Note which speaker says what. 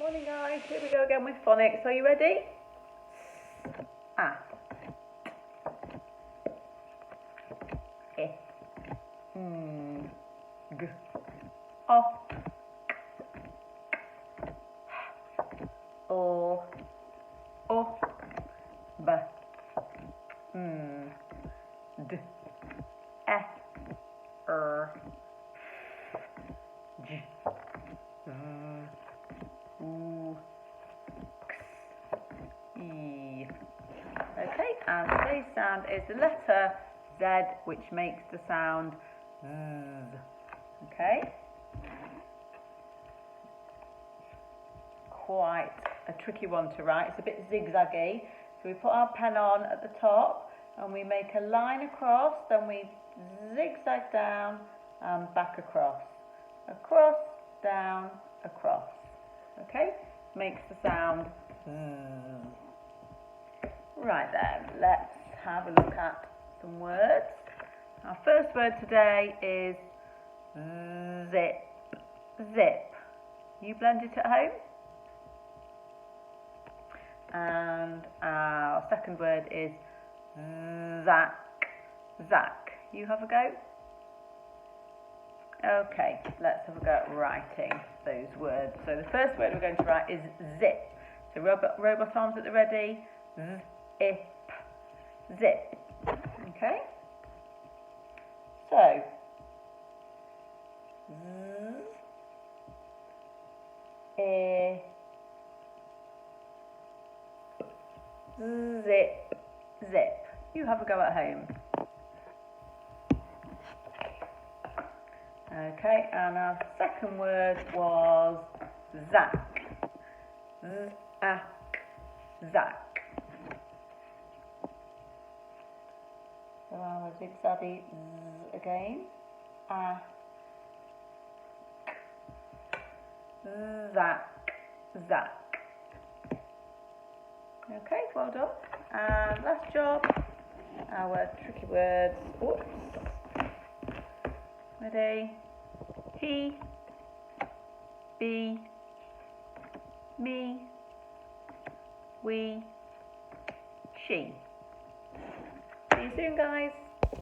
Speaker 1: Morning guys, here we go again with phonics. Are you ready? A, I, G, O, O, B, D, E, J, V, U, X, E. Okay, and today's sound is the letter Z, which makes the sound Z. Okay? Quite a tricky one to write. It's a bit zigzaggy. So we put our pen on at the top and we make a line across, then we zigzag down and back across. Across, down, across. Okay? Makes the sound Z. Right then, let's have a look at some words. Our first word today is zip. Zip. You blend it at home? And our second word is zack. Zack. You have a go? Okay, let's have a go at writing those words. So the first word we're going to write is zip. So robot arms at the ready. Zip. Zip. Okay? So, zip. Zip. You have a go at home. Okay, and our second word was zack. Zack. So our zigzaggy z again. Zack. Zack. Okay, well done. And last job, our tricky words. Oops. Ready? He, be, me, we, she. See you soon, guys.